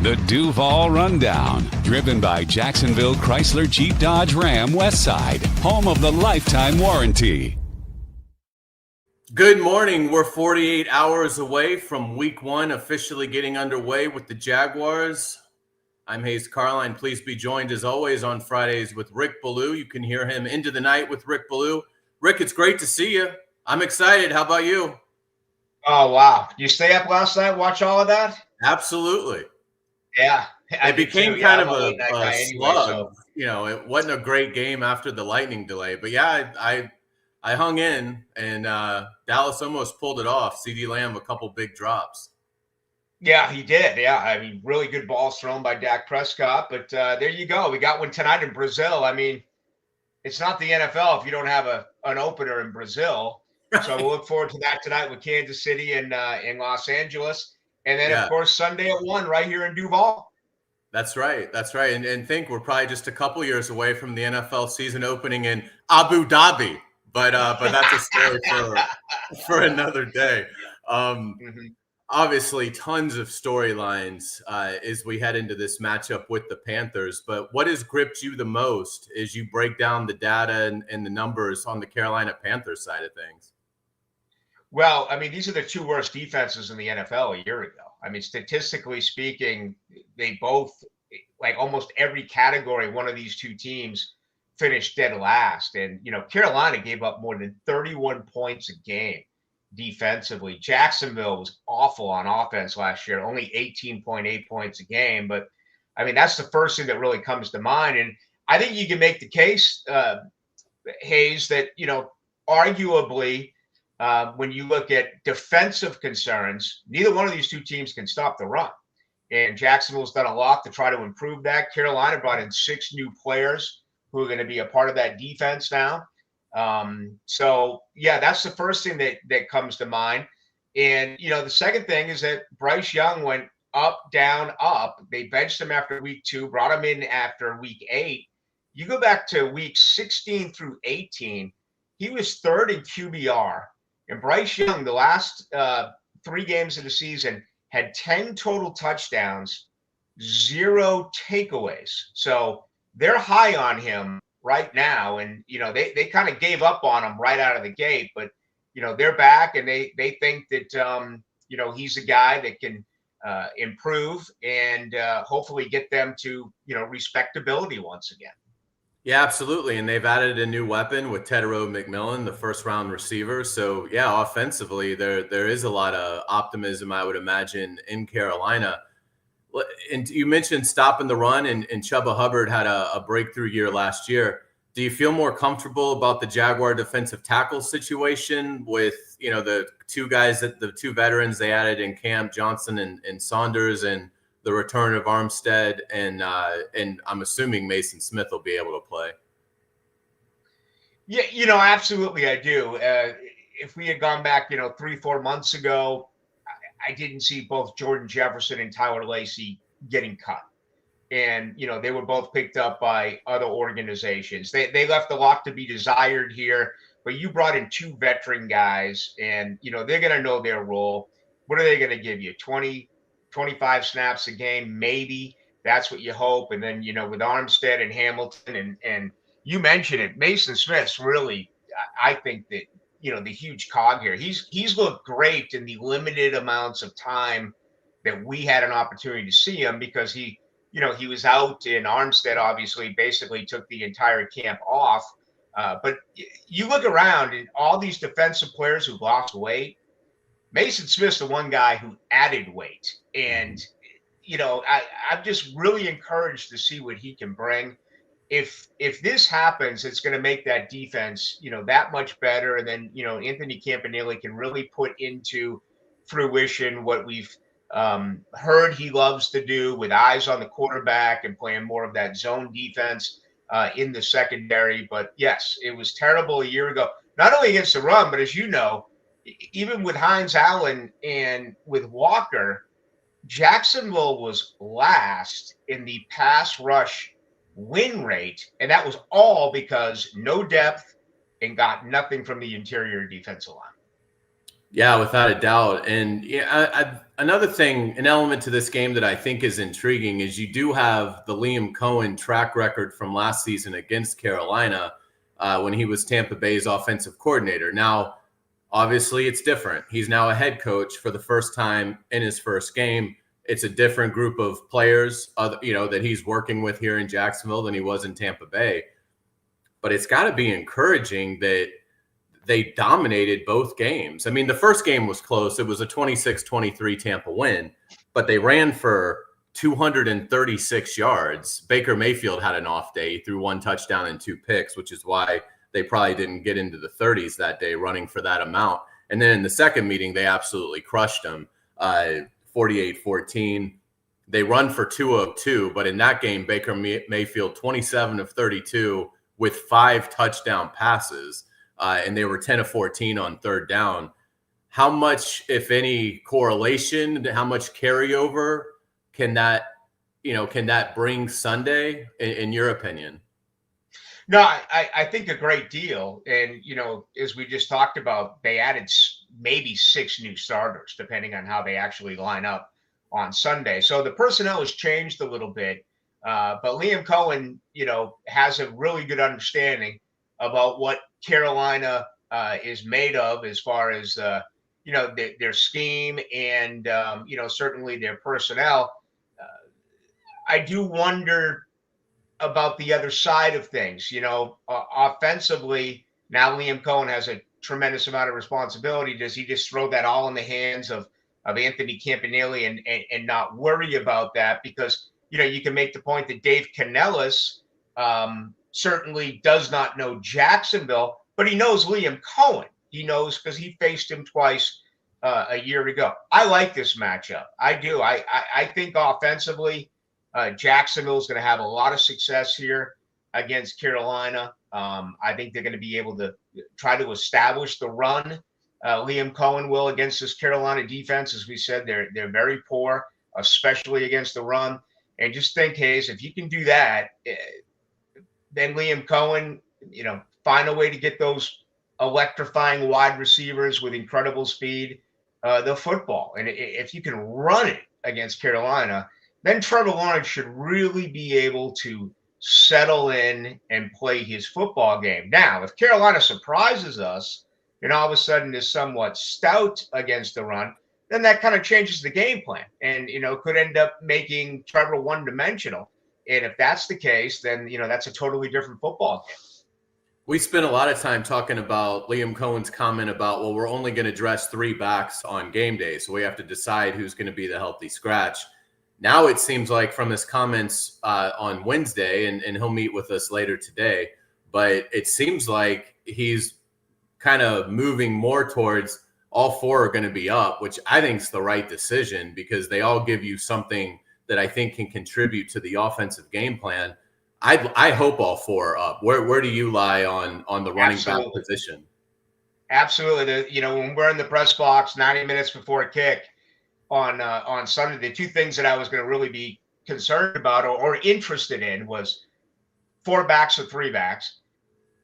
The Duval Rundown, driven by Jacksonville Chrysler Jeep Dodge Ram Westside, home of the lifetime warranty. Good morning. We're 48 hours away from week one officially getting underway with the Jaguars. I'm Hayes Carline. Please be joined as always on Fridays with Rick Ballou. You can hear him into the night with Rick Ballou. Rick, it's great to see you. I'm excited. How about you? Oh, wow. You stay up last night, watch all of that? Absolutely. Yeah. It became kind of a slug. So. You know, it wasn't a great game after the lightning delay. But yeah, I hung in, and Dallas almost pulled it off. CeeDee Lamb, a couple big drops. Yeah, he did. Yeah, I mean, really good balls thrown by Dak Prescott. But there you go. We got one tonight in Brazil. I mean, it's not the NFL if you don't have an opener in Brazil. So we'll look forward to that tonight with Kansas City and in Los Angeles. And then, of course, Sunday at 1 right here in Duval. That's right. That's right. And think we're probably just a couple years away from the NFL season opening in Abu Dhabi. But that's a story for another day. Obviously, tons of storylines as we head into this matchup with the Panthers. But what has gripped you the most as you break down the data and the numbers on the Carolina Panthers side of things? Well, I mean, these are the two worst defenses in the NFL a year ago. I mean, statistically speaking, they both, like almost every category, one of these two teams finished dead last. And, you know, Carolina gave up more than 31 points a game defensively. Jacksonville was awful on offense last year, only 18.8 points a game. But, I mean, that's the first thing that really comes to mind. And I think you can make the case, Hayes, that, you know, arguably, when you look at defensive concerns, neither one of these two teams can stop the run. And Jacksonville's done a lot to try to improve that. Carolina brought in 6 new players who are going to be a part of that defense now. So, yeah, that's the first thing that comes to mind. And, you know, the second thing is that Bryce Young went up, down, up. They benched him after week 2, brought him in after week 8. You go back to week 16 through 18, he was 3rd in QBR. And Bryce Young, the last 3 games of the season, had 10 total touchdowns, 0 takeaways. So they're high on him right now. And, you know, they kind of gave up on him right out of the gate. But, you know, they're back, and they think that, you know, he's a guy that can improve and hopefully get them to, you know, respectability once again. Yeah, absolutely. And they've added a new weapon with Tedero McMillan, the first-round receiver. So, yeah, offensively, there is a lot of optimism, I would imagine, in Carolina. And you mentioned stopping the run, and Chuba Hubbard had a breakthrough year last year. Do you feel more comfortable about the Jaguar defensive tackle situation with, you know, the two veterans they added in Cam Johnson and Saunders, and the return of Armstead, and I'm assuming Mason Smith will be able to play? Yeah, you know, absolutely I do. If we had gone back, you know, 3-4 months ago, I didn't see both Jordan Jefferson and Tyler Lacey getting cut. And, you know, they were both picked up by other organizations. They left a lot to be desired here, but you brought in 2 veteran guys, and, you know, they're going to know their role. What are they going to give you? 20, 25 snaps a game, maybe. That's what you hope. And then, you know, with Armstead and Hamilton, and you mentioned it, Mason Smith's really, I think that, you know, the huge cog here. He's looked great in the limited amounts of time that we had an opportunity to see him, because he was out, and Armstead obviously basically took the entire camp off. But you look around, and all these defensive players who lost weight, Mason Smith's the one guy who added weight. And, you know, I'm just really encouraged to see what he can bring. If this happens, it's going to make that defense, you know, that much better. And then, you know, Anthony Campanile can really put into fruition what we've heard he loves to do, with eyes on the quarterback and playing more of that zone defense in the secondary. But yes, it was terrible a year ago, not only against the run, but as you know, even with Hines Allen and with Walker, Jacksonville was last in the pass rush win rate, and that was all because no depth and got nothing from the interior defensive line. Yeah, without a doubt. And yeah, another thing, an element to this game that I think is intriguing is you do have the Liam Cohen track record from last season against Carolina when he was Tampa Bay's offensive coordinator. Now, obviously, it's different. He's now a head coach for the first time in his first game. It's a different group of players, that he's working with here in Jacksonville than he was in Tampa Bay. But it's got to be encouraging that they dominated both games. I mean, the first game was close. It was a 26-23 Tampa win, but they ran for 236 yards. Baker Mayfield had an off day. He threw 1 touchdown and 2 picks, which is why they probably didn't get into the 30s that day running for that amount. And then in the second meeting, they absolutely crushed them, 48-14. They run for 202, but in that game, Baker Mayfield 27 of 32 with 5 touchdown passes, and they were 10 of 14 on third down. How much, if any, correlation, how much carryover can that bring Sunday, in your opinion? No, I think a great deal. And, as we just talked about, they added maybe 6 new starters, depending on how they actually line up on Sunday. So the personnel has changed a little bit. But Liam Cohen, has a really good understanding about what Carolina is made of as far as, their scheme and, certainly their personnel. I do wonder about the other side of things. Offensively, now Liam Cohen has a tremendous amount of responsibility. Does he just throw that all in the hands of Anthony Campanile and not worry about that? Because, you can make the point that Dave Canellis certainly does not know Jacksonville, but he knows Liam Cohen. He knows because he faced him twice a year ago. I like this matchup. I do. I think offensively, Jacksonville is going to have a lot of success here against Carolina. I think they're going to be able to try to establish the run. Liam Cohen will against this Carolina defense. As we said, they're very poor, especially against the run. And just think, Hayes, if you can do that, then Liam Cohen, find a way to get those electrifying wide receivers with incredible speed, the football. And if you can run it against Carolina, then Trevor Lawrence should really be able to settle in and play his football game. Now, if Carolina surprises us and all of a sudden is somewhat stout against the run, then that kind of changes the game plan and, could end up making Trevor one-dimensional. And if that's the case, then, that's a totally different football game. We spent a lot of time talking about Liam Cohen's comment about, well, we're only going to dress 3 backs on game day, so we have to decide who's going to be the healthy scratch. Now it seems like from his comments on Wednesday, and he'll meet with us later today, but it seems like he's kind of moving more towards all 4 are going to be up, which I think is the right decision because they all give you something that I think can contribute to the offensive game plan. I hope all 4 are up. Where do you lie on the running back position? Absolutely. When we're in the press box 90 minutes before kick on Sunday, the 2 things that I was going to really be concerned about or interested in was 4 backs or 3 backs.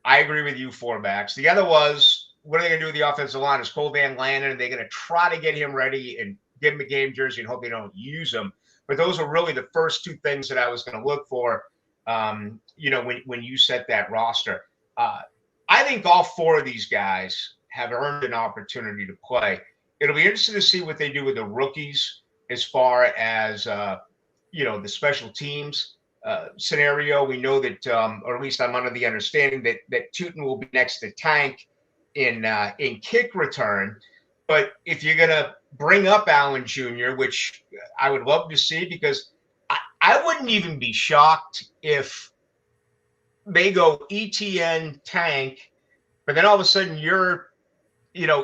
I agree with you, 4 backs. The other was, what are they going to do with the offensive line? Is Cole Van Landen? Are they going to try to get him ready and give him a game jersey and hope they don't use him? But those are really the first 2 things that I was going to look for, when you set that roster. I think all 4 of these guys have earned an opportunity to play. It'll be interesting to see what they do with the rookies as far as, the special teams scenario. We know that, or at least I'm under the understanding that Tootin will be next to Tank in kick return. But if you're going to bring up Allen Jr., which I would love to see, because I wouldn't even be shocked if they go ETN Tank, but then all of a sudden you're,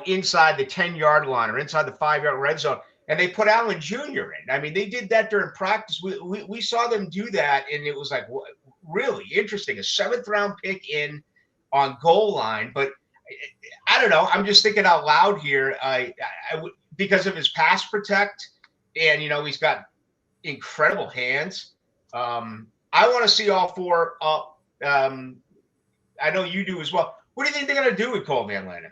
inside the 10-yard line or inside the 5-yard red zone, and they put Allen Jr. in. I mean, they did that during practice. We saw them do that, and it was like really interesting. A 7th-round pick in on goal line, but I don't know. I'm just thinking out loud here. I because of his pass protect, and he's got incredible hands. I want to see all 4 up. I know you do as well. What do you think they're going to do with Cole Van Landen?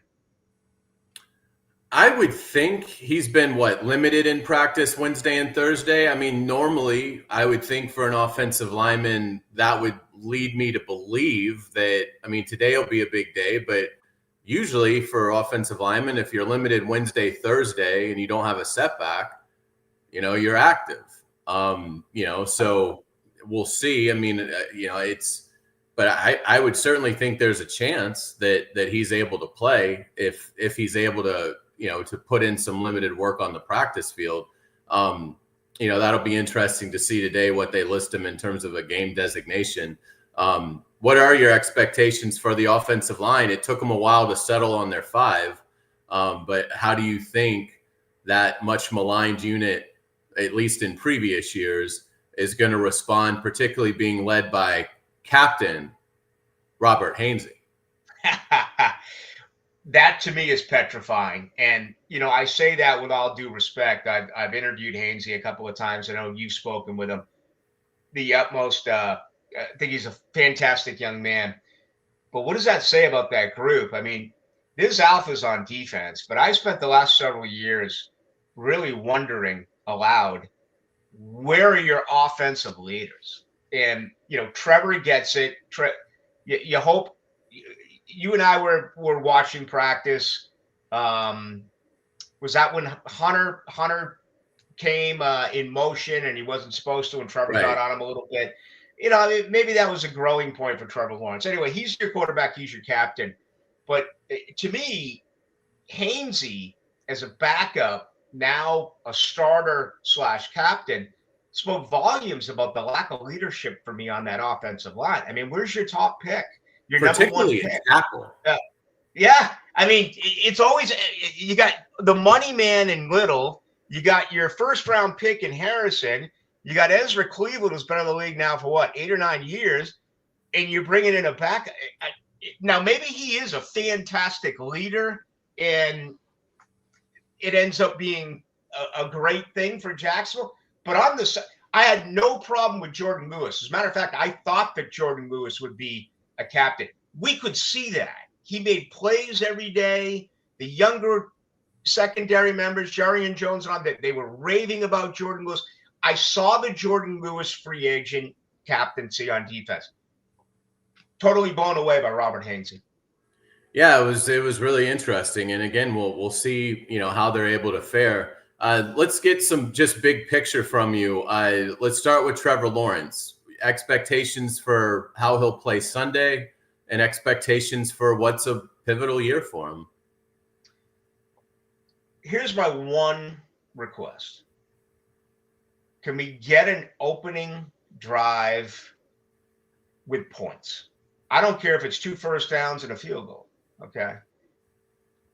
I would think he's been limited in practice Wednesday and Thursday. I mean, normally I would think for an offensive lineman that would lead me to believe that, I mean, today will be a big day, but usually for offensive linemen, if you're limited Wednesday, Thursday, and you don't have a setback, you're active. So we'll see. I mean, but I would certainly think there's a chance that he's able to play if he's able to, to put in some limited work on the practice field. That'll be interesting to see today what they list him in terms of a game designation. What are your expectations for the offensive line? It took them a while to settle on their 5, but how do you think that much maligned unit, at least in previous years, is going to respond, particularly being led by Captain Robert Hainsey? That to me is petrifying. And, I say that with all due respect. I've interviewed Hainsey a couple of times. I know you've spoken with him. The utmost, I think he's a fantastic young man. But what does that say about that group? I mean, this alpha's on defense, but I spent the last several years really wondering aloud, where are your offensive leaders? And, Trevor gets it. You hope. You and I were watching practice. Was that when Hunter came in motion and he wasn't supposed to, and Trevor got on him a little bit? Maybe that was a growing point for Trevor Lawrence. Anyway, he's your quarterback, he's your captain. But to me, Hainsey as a backup, now a starter / captain, spoke volumes about the lack of leadership for me on that offensive line. I mean, where's your top pick? Your particularly number 1 pick. Tackle. Yeah. I mean, it's always, you got the money man in Little, you got your first round pick in Harrison, you got Ezra Cleveland, who's been in the league now for 8 or 9 years, and you're bringing in a back. Now, maybe he is a fantastic leader, and it ends up being a great thing for Jacksonville. But I had no problem with Jordan Lewis. As a matter of fact, I thought that Jordan Lewis would be a captain. We could see that. He made plays every day. The younger secondary members, Jerry and Jones, they were raving about Jordan Lewis. I saw the Jordan Lewis free agent captaincy on defense. Totally blown away by Robert Hainsey. Yeah, it was really interesting. And again, we'll see, how they're able to fare. Let's get some just big picture from you. Let's start with Trevor Lawrence. Expectations for how he'll play Sunday and expectations for what's a pivotal year for him. Here's my one request. Can we get an opening drive with points? I don't care if it's 2 first downs and a field goal. Okay.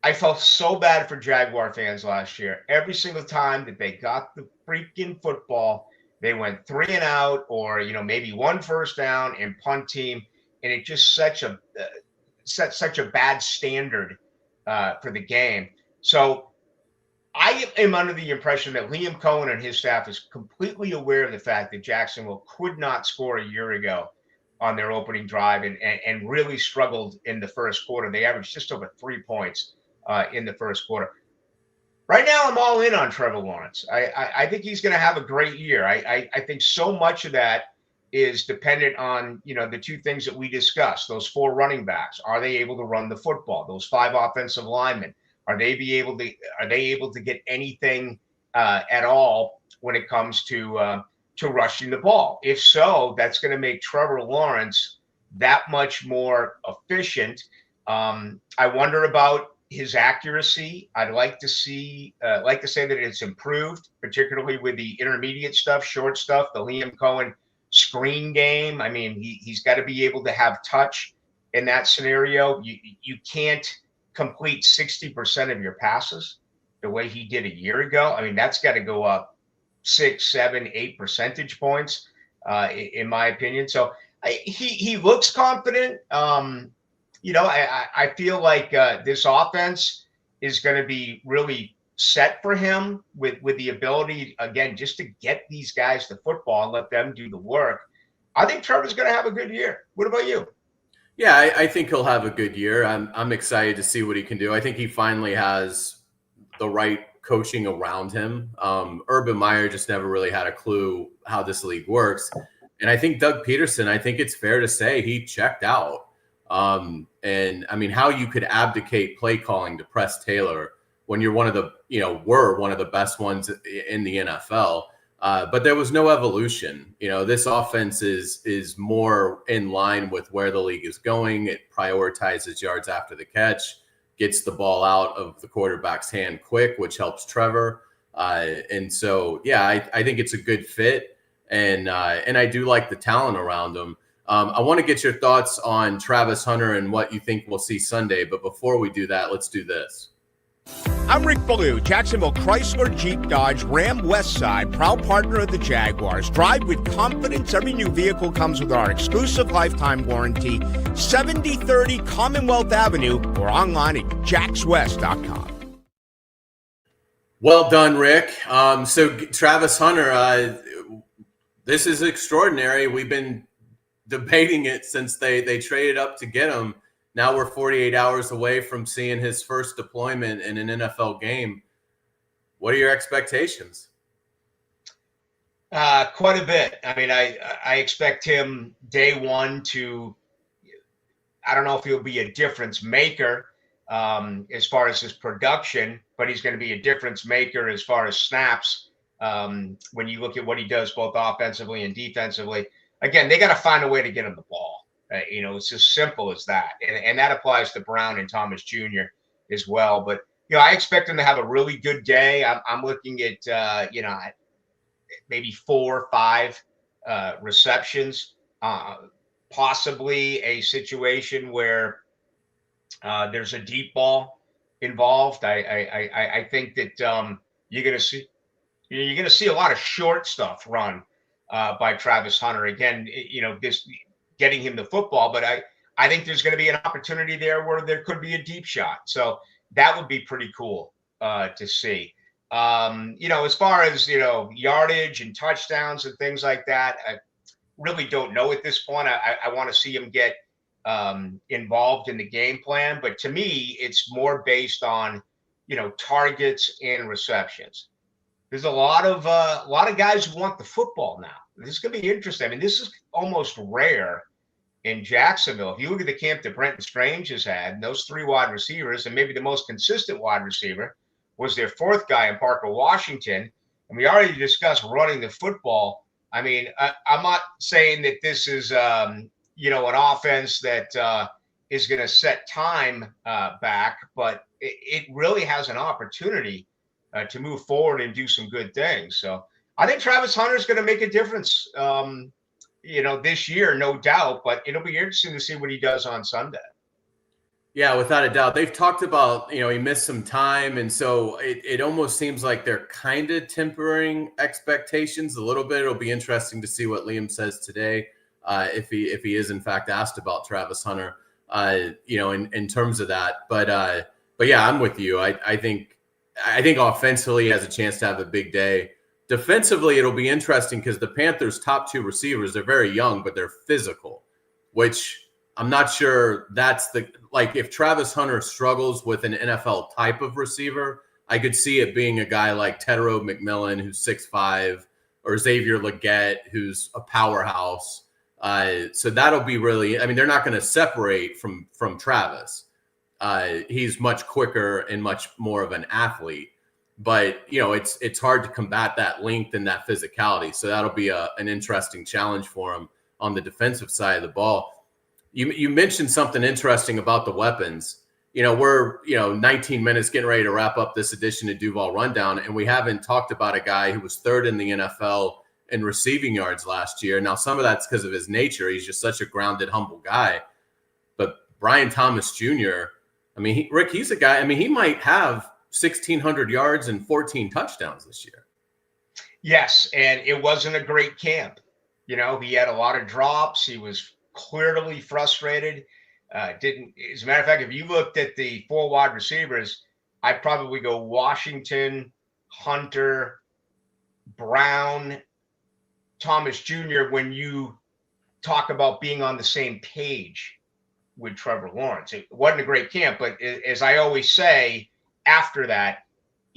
I felt so bad for Jaguar fans last year. Every single time that they got the freaking football, they went 3 and out, or maybe 1 first down and punt team, and it just set such a bad standard for the game. So I am under the impression that Liam Cohen and his staff is completely aware of the fact that Jacksonville could not score a year ago on their opening drive and really struggled in the first quarter. They averaged just over 3 points in the first quarter. Right now, I'm all in on Trevor Lawrence. I think he's going to have a great year. I think so much of that is dependent on, the 2 things that we discussed, those 4 running backs. Are they able to run the football? Those 5 offensive linemen, are they able to get anything at all when it comes to rushing the ball? If so, that's going to make Trevor Lawrence that much more efficient. I wonder about his accuracy. I'd like to say that it's improved, particularly with the intermediate stuff, short stuff, the Liam Cohen screen game. I mean, he's got to be able to have touch in that scenario. You can't complete 60% of your passes the way he did a year ago. I mean, that's got to go up 6, 7, 8 percentage points, in my opinion. So he looks confident. I feel like this offense is going to be really set for him with the ability, again, just to get these guys the football and let them do the work. I think Trevor's going to have a good year. What about you? Yeah, I think he'll have a good year. I'm excited to see what he can do. I think he finally has the right coaching around him. Urban Meyer just never really had a clue how this league works. And I think Doug Peterson, I think it's fair to say he checked out. And I mean, how you could abdicate play calling to Press Taylor when you're one of the, were one of the best ones in the NFL. But there was no evolution. This offense is more in line with where the league is going. It prioritizes yards after the catch, gets the ball out of the quarterback's hand quick, which helps Trevor. And so, yeah, I think it's a good fit. And I do like the talent around him. I want to get your thoughts on Travis Hunter and what you think we'll see Sunday. But before we do that, let's do this. I'm Rick Ballou, Jacksonville Chrysler Jeep Dodge Ram Westside, proud partner of the Jaguars. Drive with confidence. Every new vehicle comes with our exclusive lifetime warranty. 7030 Commonwealth Avenue or online at jackswest.com. Well done, Rick. So Travis Hunter, this is extraordinary. We've been debating it since they traded up to get him. Now we're 48 hours away from seeing his first deployment in an NFL game. What are your expectations? Quite a bit. I mean, I expect him day one to, I don't know if he'll be a difference maker as far as his production, but he's going to be a difference maker as far as snaps when you look at what he does both offensively and defensively. Again, they got to find a way to get him the ball. It's as simple as that. And that applies to Brown and Thomas Jr. as well. But, I expect him to have a really good day. I'm looking at, maybe 4 or 5 receptions, possibly a situation where there's a deep ball involved. I think that you're going to see a lot of short stuff run by Travis Hunter. Again, this getting him the football, but I think there's going to be an opportunity there where there could be a deep shot. So that would be pretty cool to see. As far as, yardage and touchdowns and things like that, I really don't know at this point. I want to see him get involved in the game plan, but to me, it's more based on, targets and receptions. There's a lot of guys who want the football now. This is going to be interesting. I mean, this is almost rare in Jacksonville. If you look at the camp that Brenton Strange has had, and those 3 wide receivers, and maybe the most consistent wide receiver was their 4th guy in Parker Washington. And we already discussed running the football. I mean, I'm not saying that this is, an offense that is going to set time back, but it really has an opportunity to move forward and do some good things. So I think Travis Hunter is going to make a difference, this year, no doubt, but it'll be interesting to see what he does on Sunday. Yeah, without a doubt. They've talked about, he missed some time. And so it almost seems like they're kind of tempering expectations a little bit. It'll be interesting to see what Liam says today, if he is in fact asked about Travis Hunter, in terms of that. But yeah, I'm with you. I think offensively he has a chance to have a big day. Defensively, it'll be interesting because the Panthers' top 2 receivers, they're very young, but they're physical, which I'm not sure that's if Travis Hunter struggles with an NFL type of receiver, I could see it being a guy like Tedero McMillan, who's 6'5", or Xavier Legette, who's a powerhouse. So that'll be really, they're not going to separate from Travis. He's much quicker and much more of an athlete. But, it's hard to combat that length and that physicality. So that'll be an interesting challenge for him on the defensive side of the ball. You mentioned something interesting about the weapons. We're, 19 minutes getting ready to wrap up this edition of Duval Rundown, and we haven't talked about a guy who was 3rd in the NFL in receiving yards last year. Now, some of that's because of his nature. He's just such a grounded, humble guy. But Brian Thomas Jr., Rick, he's a guy, he might have 1,600 yards and 14 touchdowns this year. Yes, and it wasn't a great camp. He had a lot of drops. He was clearly frustrated. As a matter of fact, if you looked at the 4 wide receivers, I'd probably go Washington, Hunter, Brown, Thomas Jr. when you talk about being on the same page with Trevor Lawrence. It wasn't a great camp, but as I always say, after that,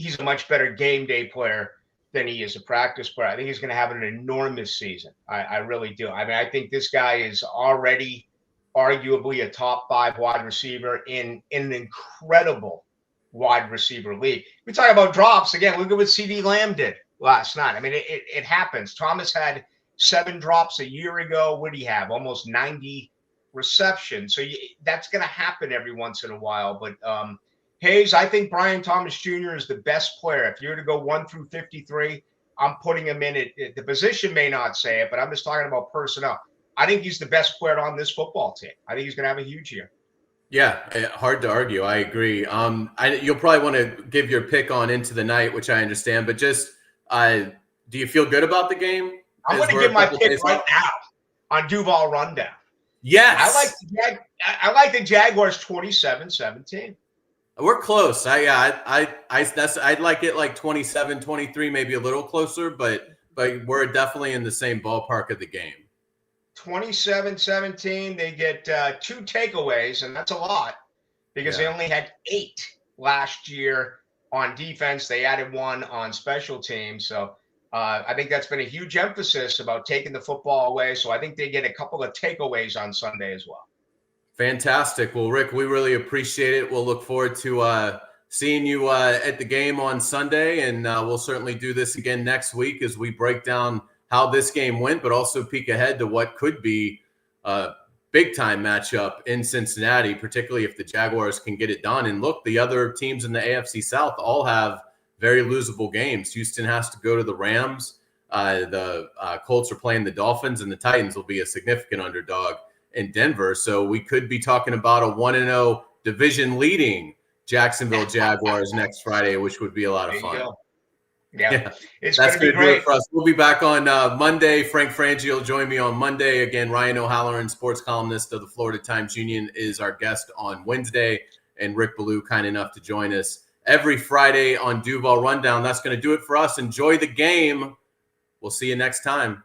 he's a much better game day player than he is a practice player. I think he's going to have an enormous season. I really do. I mean, I think this guy is already arguably a top 5 wide receiver in an incredible wide receiver league. We talk about drops again. Look at what CD Lamb did last night. I mean, it happens. Thomas had 7 drops a year ago. What did he have? Almost 90 receptions. So that's going to happen every once in a while. But Hayes, I think Brian Thomas Jr. is the best player. If you were to go 1 through 53, I'm putting him in it. The position may not say it, but I'm just talking about personnel. I think he's the best player on this football team. I think he's going to have a huge year. Yeah, hard to argue. I agree. You'll probably want to give your pick on into the night, which I understand. But just, do you feel good about the game? I'm going to give my pick right now on Duval Rundown. Yes, I like the Jaguars 27-17. We're close. I'd like it like 27-23, maybe a little closer, but we're definitely in the same ballpark of the game. 27-17. They get 2 takeaways, and that's a lot because they only had 8 last year on defense. They added 1 on special teams. So I think that's been a huge emphasis about taking the football away. So I think they get a couple of takeaways on Sunday as well. Fantastic. Well, Rick, we really appreciate it. We'll look forward to seeing you at the game on Sunday, and we'll certainly do this again next week as we break down how this game went, but also peek ahead to what could be a big-time matchup in Cincinnati, particularly if the Jaguars can get it done. And look, the other teams in the AFC South all have very losable games. Houston has to go to the Rams. The Colts are playing the Dolphins, and the Titans will be a significant underdog in Denver. So we could be talking about a 1-0 division-leading Jacksonville Jaguars next Friday, which would be a lot of fun. Yeah. It's that's going to do it for us. We'll be back on Monday. Frank Frangie will join me on Monday. Again, Ryan O'Halloran, sports columnist of the Florida Times-Union, is our guest on Wednesday, and Rick Ballou, kind enough to join us every Friday on Duval Rundown. That's going to do it for us. Enjoy the game. We'll see you next time.